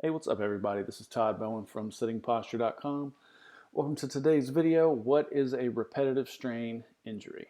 Hey, what's up everybody? This is Todd Bowen from sittingposture.com. Welcome to today's video. What is a repetitive strain injury?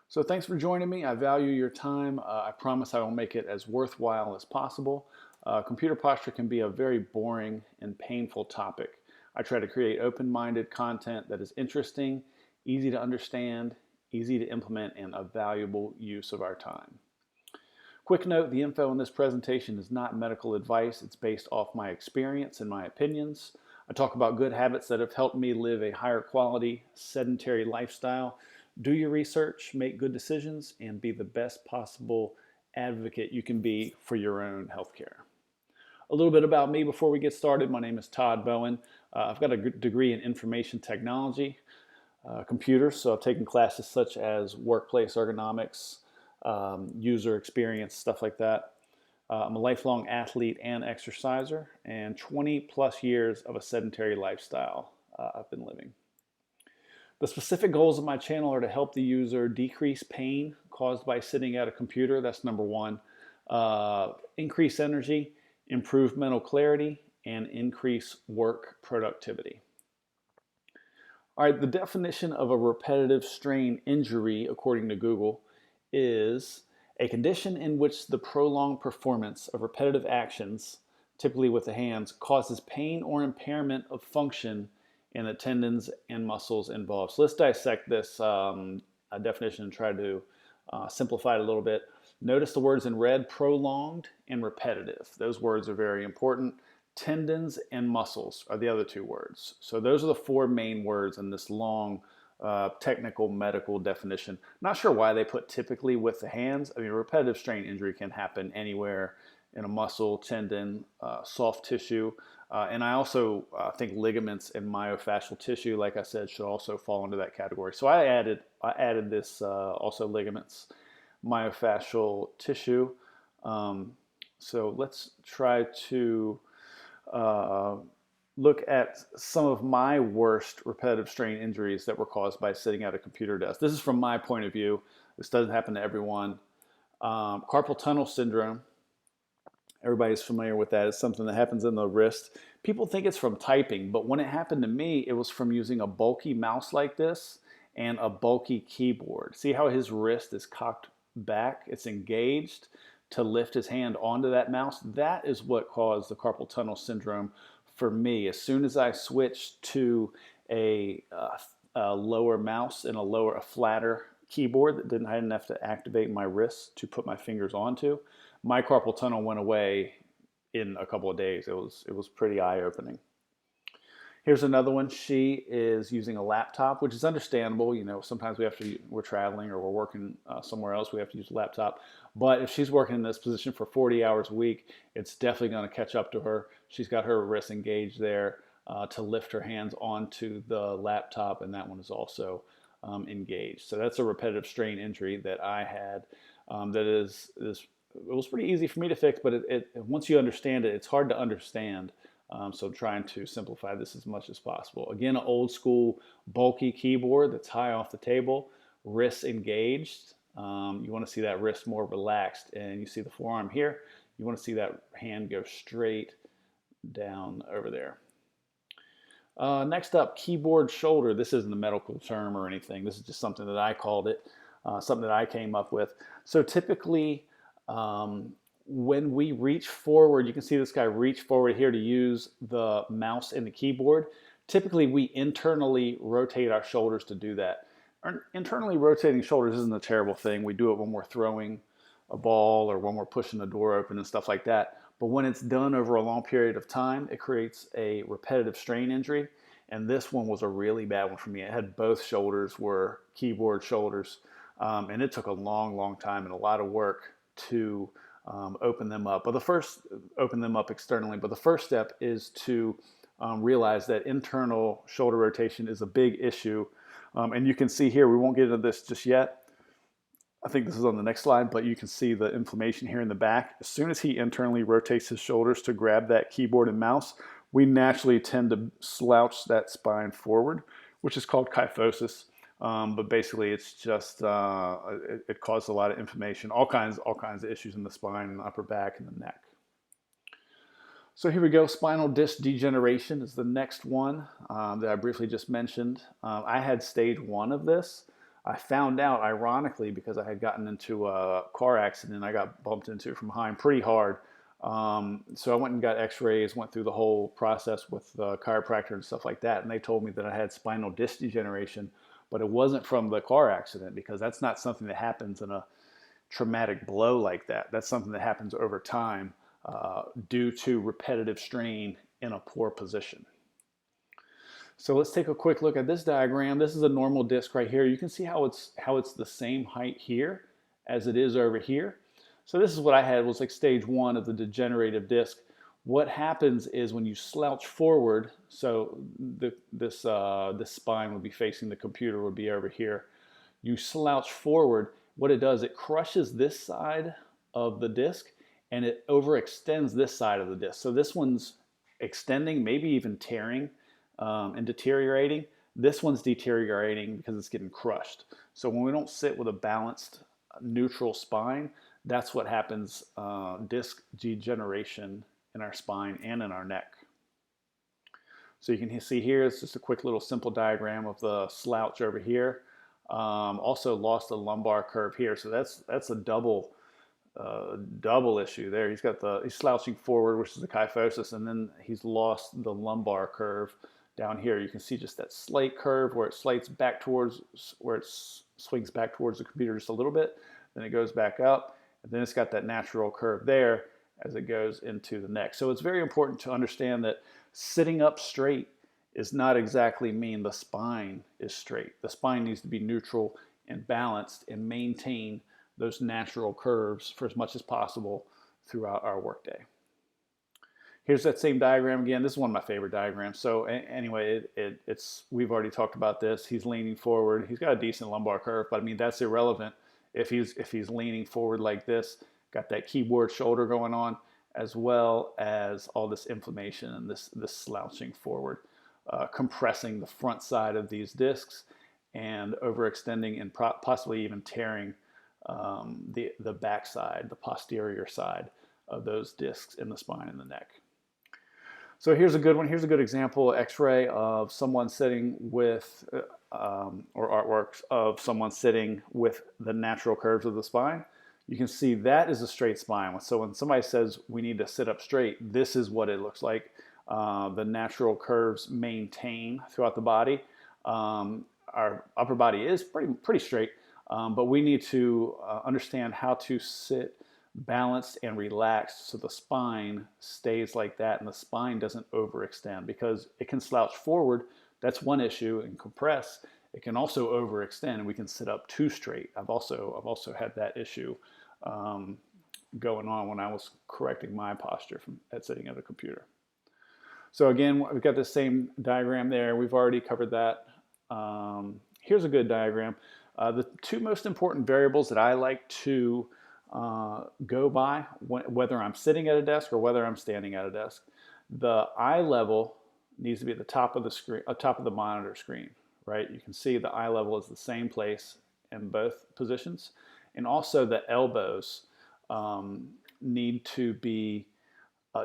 So thanks for joining me. I value your time. I promise I will make it as worthwhile as possible. Computer posture can be a very boring and painful topic. I try to create open-minded content that is interesting, easy to understand, easy to implement, and a valuable use of our time. Quick note, the info in this presentation is not medical advice. It's based off my experience and my opinions. I talk about good habits that have helped me live a higher quality, sedentary lifestyle. Do your research, make good decisions, and be the best possible advocate you can be for your own healthcare. A little bit about me before we get started. My name is Todd Bowen. I've got a degree in information technology, computers, so I've taken classes such as workplace ergonomics, user experience, stuff like that. I'm a lifelong athlete and exerciser, and 20 plus years of a sedentary lifestyle I've been living. The specific goals of my channel are to help the user decrease pain caused by sitting at a computer. That's number one. Increase energy, improve mental clarity, and increase work productivity. All right, the definition of a repetitive strain injury, according to Google, is a condition in which the prolonged performance of repetitive actions, typically with the hands, causes pain or impairment of function in the tendons and muscles involved. So let's dissect this definition and try to simplify it a little bit. Notice the words in red: prolonged and repetitive. Those words are very important. Tendons and muscles are the other two words. So those are the four main words in this long technical medical definition. Not sure why they put typically with the hands. I mean, repetitive strain injury can happen anywhere in a muscle, tendon, soft tissue. And I also think ligaments and myofascial tissue, like I said, should also fall into that category. So I added this also ligaments, myofascial tissue. So let's try to look at some of my worst repetitive strain injuries that were caused by sitting at a computer desk. This is from my point of view. This doesn't happen to everyone. Carpal tunnel syndrome. Everybody's familiar with that. It's something that happens in the wrist. People think it's from typing, but when it happened to me, it was from using a bulky mouse like this and a bulky keyboard. See how his wrist is cocked back? It's engaged to lift his hand onto that mouse. That is what caused the carpal tunnel syndrome for me. As soon as I switched to a lower mouse and a flatter keyboard that I didn't have to activate my wrists to put my fingers onto, my carpal tunnel went away in a couple of days. It was pretty eye-opening. Here's another one. She is using a laptop, which is understandable. You know, sometimes we're traveling or we're working somewhere else. We have to use a laptop. But if she's working in this position for 40 hours a week, it's definitely going to catch up to her. She's got her wrists engaged there to lift her hands onto the laptop, and that one is also engaged. So that's a repetitive strain injury that I had. It was pretty easy for me to fix, but once you understand it, it's hard to understand. So I'm trying to simplify this as much as possible. Again, an old school bulky keyboard that's high off the table, wrists engaged. You want to see that wrist more relaxed, and you see the forearm here. You want to see that hand go straight down over there. Next up, keyboard shoulder. This isn't a medical term or anything. This is just something that I called it, something that I came up with. So typically, when we reach forward, you can see this guy reach forward here to use the mouse and the keyboard. Typically, we internally rotate our shoulders to do that. Internally rotating shoulders isn't a terrible thing. We do it when we're throwing a ball or when we're pushing the door open and stuff like that. But when it's done over a long period of time, it creates a repetitive strain injury. And this one was a really bad one for me. I had both shoulders were keyboard shoulders. And it took a long, long time and a lot of work to open them up. Open them up externally. But the first step is to realize that internal shoulder rotation is a big issue. And you can see here, we won't get into this just yet. I think this is on the next slide, but you can see the inflammation here in the back. As soon as he internally rotates his shoulders to grab that keyboard and mouse, we naturally tend to slouch that spine forward, which is called kyphosis. But basically, it's just it causes a lot of inflammation, all kinds of issues in the spine and the upper back and the neck. So here we go. Spinal disc degeneration is the next one that I briefly just mentioned. I had stage 1 of this. I found out, ironically, because I had gotten into a car accident. I got bumped into from behind pretty hard. So I went and got x-rays, went through the whole process with the chiropractor and stuff like that. And they told me that I had spinal disc degeneration, but it wasn't from the car accident, because that's not something that happens in a traumatic blow like that. That's something that happens over time due to repetitive strain in a poor position. So let's take a quick look at this diagram. This is a normal disc right here. You can see how it's the same height here as it is over here. So this is what I had, was like stage 1 of the degenerative disc. What happens is when you slouch forward, so this spine would be facing the computer, would be over here. You slouch forward, what it does, it crushes this side of the disc and it overextends this side of the disc. So this one's extending, maybe even tearing and deteriorating. This one's deteriorating because it's getting crushed. So when we don't sit with a balanced, neutral spine, that's what happens, disc degeneration in our spine and in our neck. So you can see here, it's just a quick little simple diagram of the slouch over here. Also lost the lumbar curve here, so that's a double issue there. He's slouching forward, which is the kyphosis, and then he's lost the lumbar curve down here. You can see just that slight curve where it swings back towards the computer just a little bit, then it goes back up, and then it's got that natural curve there as it goes into the neck. So it's very important to understand that sitting up straight does not exactly mean the spine is straight. The spine needs to be neutral and balanced and maintain those natural curves for as much as possible throughout our workday. Here's that same diagram again. This is one of my favorite diagrams. So anyway, we've already talked about this. He's leaning forward. He's got a decent lumbar curve, but I mean, that's irrelevant if he's leaning forward like this, got that keyboard shoulder going on, as well as all this inflammation and this slouching forward, compressing the front side of these discs and overextending and possibly even tearing the back side, the posterior side of those discs in the spine and the neck. So here's a good one. Here's a good example, x-ray of someone sitting with, or artworks of someone sitting with the natural curves of the spine. You can see that is a straight spine. So when somebody says we need to sit up straight, this is what it looks like. The natural curves maintain throughout the body. Our upper body is pretty straight, but we need to understand how to sit balanced and relaxed so the spine stays like that and the spine doesn't overextend, because it can slouch forward. That's one issue, and compress. It can also overextend and we can sit up too straight. I've also had that issue going on when I was correcting my posture at sitting at a computer. So again, we've got the same diagram there. We've already covered that. Here's a good diagram. The two most important variables that I like to go by, whether I'm sitting at a desk or whether I'm standing at a desk, the eye level needs to be at the top of the screen, top of the monitor screen, right? You can see the eye level is the same place in both positions, and also the elbows need to be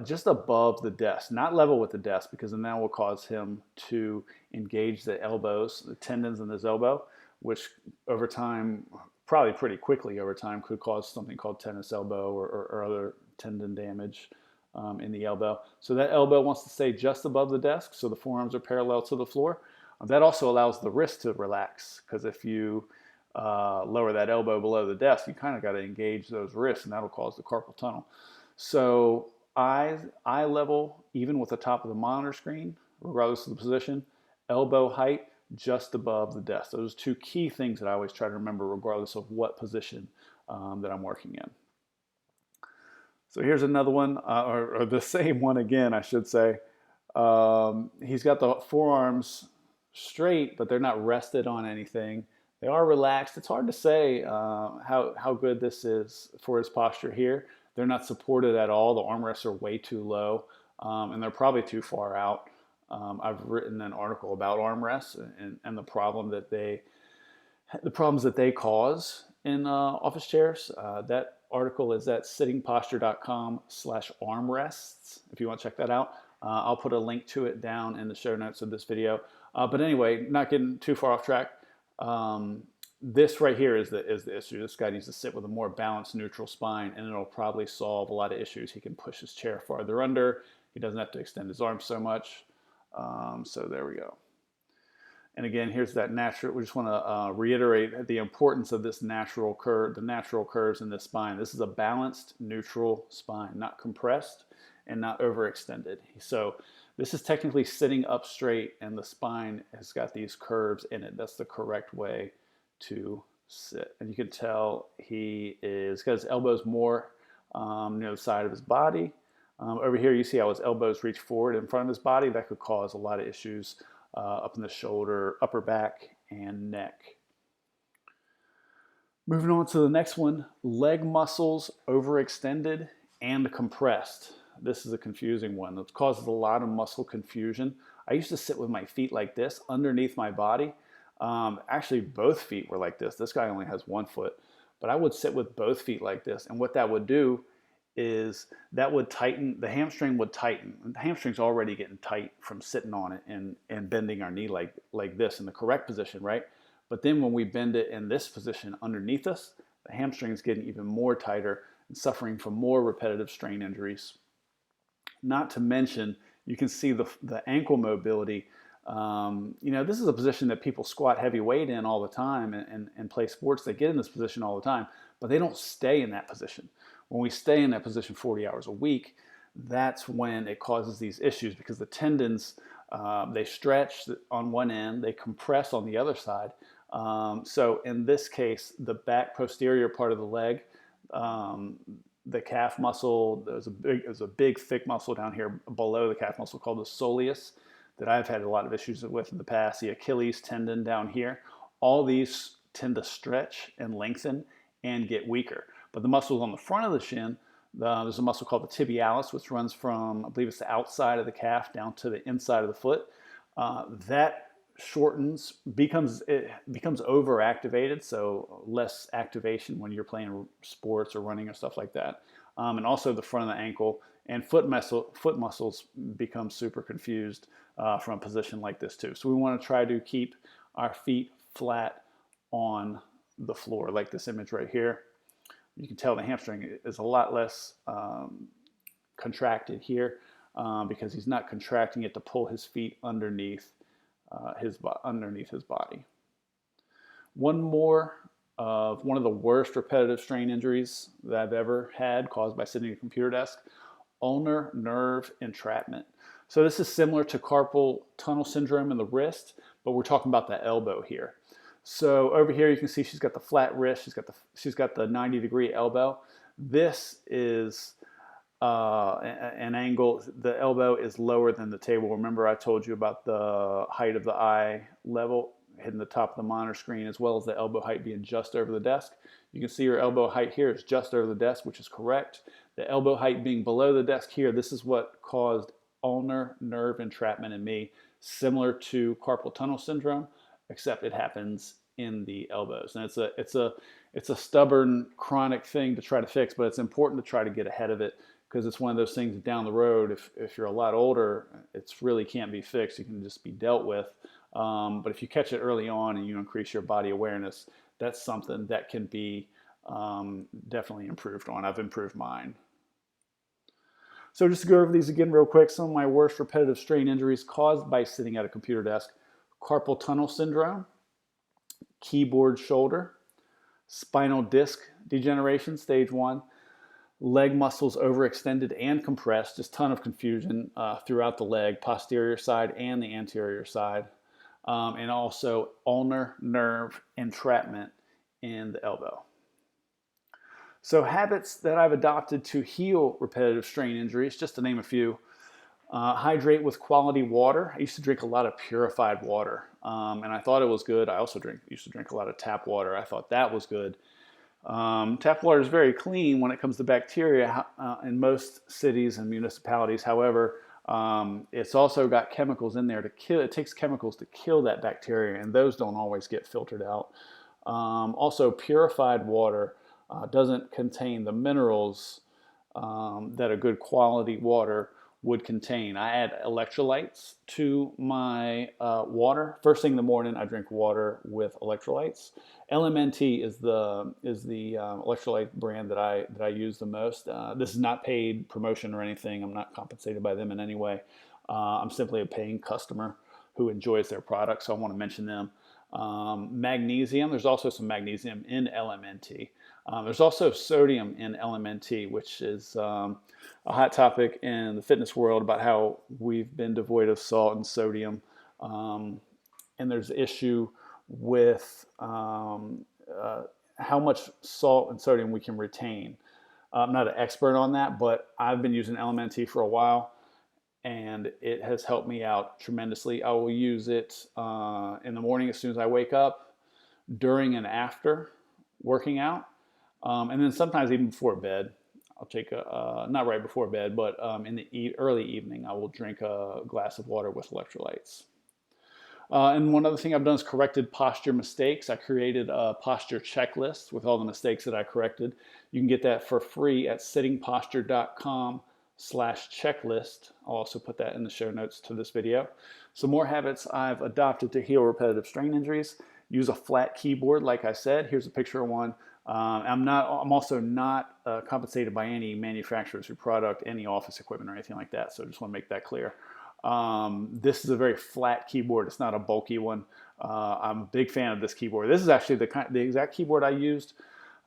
just above the desk, not level with the desk, because then that will cause him to engage the elbows, the tendons in his elbow, which over time, probably pretty quickly over time, could cause something called tennis elbow or other tendon damage in the elbow. So that elbow wants to stay just above the desk, so the forearms are parallel to the floor. That also allows the wrist to relax, because if you lower that elbow below the desk, you kind of got to engage those wrists, and that'll cause the carpal tunnel. So eye level, even with the top of the monitor screen, regardless of the position, elbow height just above the desk. Those are two key things that I always try to remember, regardless of what position that I'm working in. So here's another one, or the same one again, I should say. He's got the forearms straight, but they're not rested on anything. They are relaxed. It's hard to say how good this is for his posture here. They're not supported at all. The armrests are way too low, and they're probably too far out. I've written an article about armrests and the problems that they cause in office chairs. That article is at sittingposture.com/armrests, if you want to check that out. I'll put a link to it down in the show notes of this video. But anyway, not getting too far off track. This right here is the issue. This guy needs to sit with a more balanced, neutral spine, and it'll probably solve a lot of issues. He can push his chair farther under. He doesn't have to extend his arms so much. So there we go. And again, here's that natural. We just want to reiterate the importance of this natural curve, the natural curves in this spine. This is a balanced, neutral spine, not compressed and not overextended. So this is technically sitting up straight, and the spine has got these curves in it. That's the correct way to sit. And you can tell he's got his elbows more near the side of his body. Over here, you see how his elbows reach forward in front of his body. That could cause a lot of issues up in the shoulder, upper back, and neck. Moving on to the next one, leg muscles overextended and compressed. This is a confusing one. It causes a lot of muscle confusion. I used to sit with my feet like this underneath my body. Actually, both feet were like this. This guy only has one foot, but I would sit with both feet like this. And what that would do is that would tighten, the hamstring would tighten. The hamstring's already getting tight from sitting on it and bending our knee like this in the correct position, right? But then when we bend it in this position underneath us, the hamstring's getting even more tighter and suffering from more repetitive strain injuries. Not to mention, you can see the ankle mobility. This is a position that people squat heavy weight in all the time and play sports. They get in this position all the time, but they don't stay in that position. When we stay in that position 40 hours a week, that's when it causes these issues, because the tendons, they stretch on one end, they compress on the other side. So in this case, the back posterior part of the leg, the calf muscle, there's a big thick muscle down here below the calf muscle called the soleus that I've had a lot of issues with in the past. The Achilles tendon down here, all these tend to stretch and lengthen and get weaker. But the muscles on the front of the shin, there's a muscle called the tibialis, which runs from, I believe it's the outside of the calf down to the inside of the foot. That shortens, becomes overactivated, so less activation when you're playing sports or running or stuff like that. And also the front of the ankle and foot muscles become super confused from a position like this too. So we want to try to keep our feet flat on the floor, like this image right here. You can tell the hamstring is a lot less contracted here because he's not contracting it to pull his feet underneath his body. One of the worst repetitive strain injuries that I've ever had caused by sitting at a computer desk, ulnar nerve entrapment. So this is similar to carpal tunnel syndrome in the wrist, but we're talking about the elbow here. So over here you can see she's got the flat wrist, she's got the 90-degree elbow. This is an angle, the elbow is lower than the table. Remember I told you about the height of the eye level hitting the top of the monitor screen, as well as the elbow height being just over the desk. You can see your elbow height here is just over the desk, which is correct. The elbow height being below the desk here, this is what caused ulnar nerve entrapment in me, similar to carpal tunnel syndrome, except it happens in the elbows. And it's a stubborn, chronic thing to try to fix, but it's important to try to get ahead of it, because it's one of those things down the road, if you're a lot older, it's really can't be fixed. You can just be dealt with. But if you catch it early on and you increase your body awareness, that's something that can be definitely improved on. I've improved mine. So just to go over these again real quick, some of my worst repetitive strain injuries caused by sitting at a computer desk: carpal tunnel syndrome, keyboard shoulder, spinal disc degeneration, stage 1, leg muscles overextended and compressed, just ton of confusion throughout the leg, posterior side and the anterior side, and also ulnar nerve entrapment in the elbow. So habits that I've adopted to heal repetitive strain injuries, just to name a few: hydrate with quality water. I used to drink a lot of purified water, and I thought it was good. I also used to drink a lot of tap water. I thought that was good. Tap water is very clean when it comes to bacteria in most cities and municipalities. However, it's also got chemicals in there to kill. It takes chemicals to kill that bacteria, and those don't always get filtered out. Also, purified water doesn't contain the minerals that a good quality water would contain. I add electrolytes to my water. First thing in the morning, I drink water with electrolytes. LMNT is the electrolyte brand that I use the most. This is not paid promotion or anything. I'm not compensated by them in any way. I'm simply a paying customer who enjoys their product, so I want to mention them. Magnesium, there's also some magnesium in LMNT. There's also sodium in LMNT, which is a hot topic in the fitness world about how we've been devoid of salt and sodium. And there's an issue with how much salt and sodium we can retain. I'm not an expert on that, but I've been using LMNT for a while, and it has helped me out tremendously. I will use it in the morning as soon as I wake up, during and after working out, and then sometimes even before bed. I'll take not right before bed, but in the early evening, I will drink a glass of water with electrolytes. And one other thing I've done is corrected posture mistakes. I created a posture checklist with all the mistakes that I corrected. You can get that for free at sittingposture.com/checklist. I'll also put that in the show notes to this video. Some more habits I've adopted to heal repetitive strain injuries. Use a flat keyboard, like I said. Here's a picture of one. I'm also not compensated by any manufacturers who product any office equipment or anything like that. So I just want to make that clear. This is a very flat keyboard. It's not a bulky one. I'm a big fan of this keyboard. This is actually the exact keyboard I used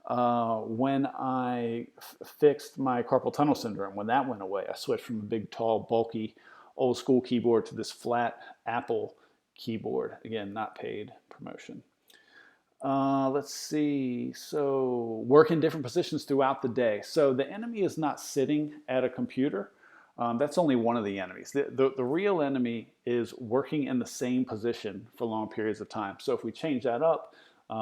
when I fixed my carpal tunnel syndrome. When that went away, I switched from a big, tall, bulky, old school keyboard to this flat Apple keyboard. Again, not paid promotion. Let's see. So work in different positions throughout the day. So the enemy is not sitting at a computer. That's only one of the enemies. The real enemy is working in the same position for long periods of time. So if we change that up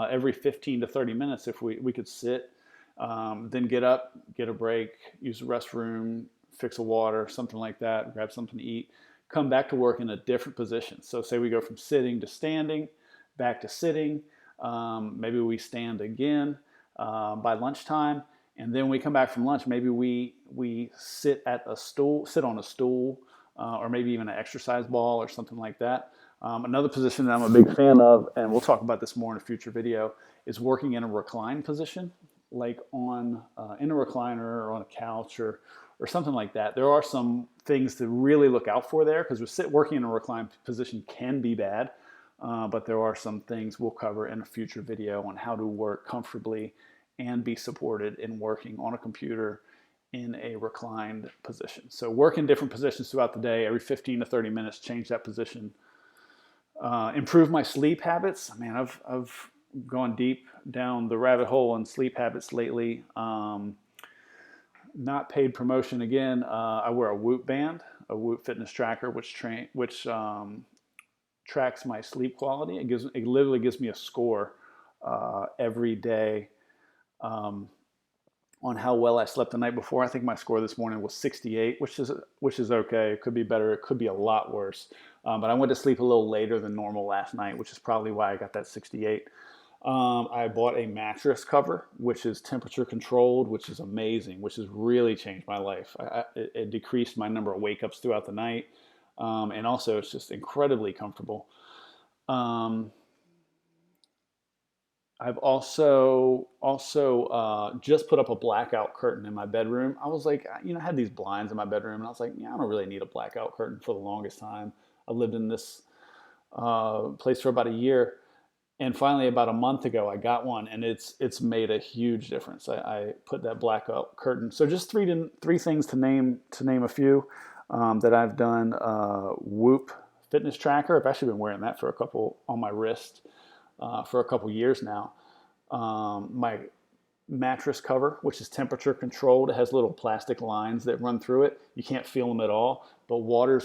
every 15 to 30 minutes, if we could sit, then get up, get a break, use the restroom, fix a water, something like that, grab something to eat, come back to work in a different position. So say we go from sitting to standing, back to sitting, maybe we stand again by lunchtime, and then we come back from lunch. Maybe we sit on a stool, or maybe even an exercise ball or something like that. Another position that I'm a big fan of, and we'll talk about this more in a future video, is working in a recline position, like in a recliner or on a couch or something like that. There are some things to really look out for there, because working in a reclined position can be bad. But there are some things we'll cover in a future video on how to work comfortably and be supported in working on a computer in a reclined position. So work in different positions throughout the day, every 15 to 30 minutes, change that position. Improve my sleep habits. Man, I've gone deep down the rabbit hole in sleep habits lately. Not paid promotion again. I wear a Whoop band, a Whoop fitness tracker, which tracks my sleep quality. It literally gives me a score every day on how well I slept the night before. I think my score this morning was 68, which is okay. It could be better. It could be a lot worse. But I went to sleep a little later than normal last night, which is probably why I got that 68. I bought a mattress cover, which is temperature controlled, which is amazing, which has really changed my life. It decreased my number of wake ups throughout the night. And also it's just incredibly comfortable. I've also just put up a blackout curtain in my bedroom. I was like, I had these blinds in my bedroom, and I was like, yeah, I don't really need a blackout curtain for the longest time. I lived in this place for about a year, and finally about a month ago, I got one, and it's made a huge difference. I put that blackout curtain. So just three things to name a few that I've done. Whoop fitness tracker. I've actually been wearing that on my wrist for a couple years now. My mattress cover, which is temperature controlled. It has little plastic lines that run through it. You can't feel them at all, but water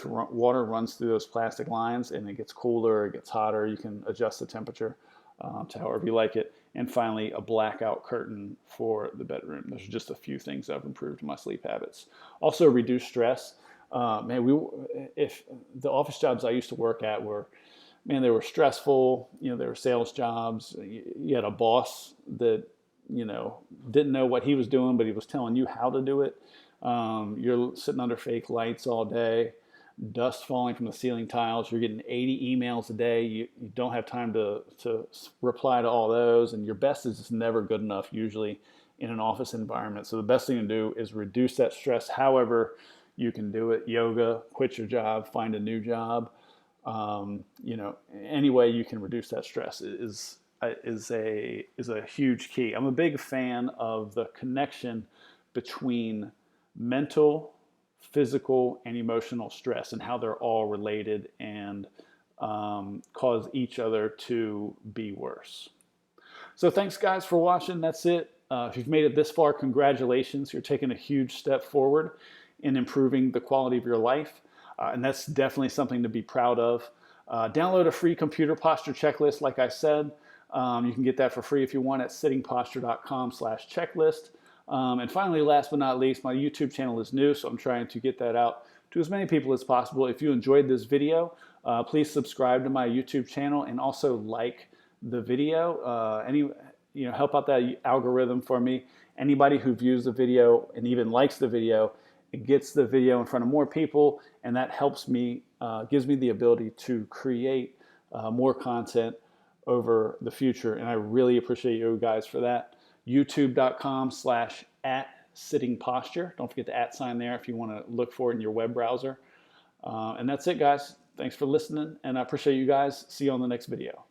runs through those plastic lines, and it gets cooler, it gets hotter. You can adjust the temperature to however you like it. And finally, a blackout curtain for the bedroom. Those are just a few things I've improved in my sleep habits. Also, reduce stress. If the office jobs I used to work at they were stressful. They were sales jobs. You had a boss that didn't know what he was doing, but he was telling you how to do it. You're sitting under fake lights all day, dust falling from the ceiling tiles. You're getting 80 emails a day. You don't have time to reply to all those, and your best is just never good enough usually in an office environment. So the best thing to do is reduce that stress however you can do it. Yoga, quit your job, find a new job. Any way you can reduce that stress is a huge key. I'm a big fan of the connection between mental, physical, and emotional stress and how they're all related and cause each other to be worse. So thanks guys for watching. That's it. If you've made it this far, congratulations. You're taking a huge step forward in improving the quality of your life. And that's definitely something to be proud of. Download a free computer posture checklist, like I said. You can get that for free if you want at sittingposture.com/checklist. And finally, last but not least, my YouTube channel is new, so I'm trying to get that out to as many people as possible. If you enjoyed this video, please subscribe to my YouTube channel and also like the video. Help out that algorithm for me. Anybody who views the video and even likes the video, it gets the video in front of more people, and that helps me, gives me the ability to create more content over the future. And I really appreciate you guys for that. YouTube.com/@sittingposture. Don't forget the @ there if you want to look for it in your web browser. And that's it, guys. Thanks for listening, and I appreciate you guys. See you on the next video.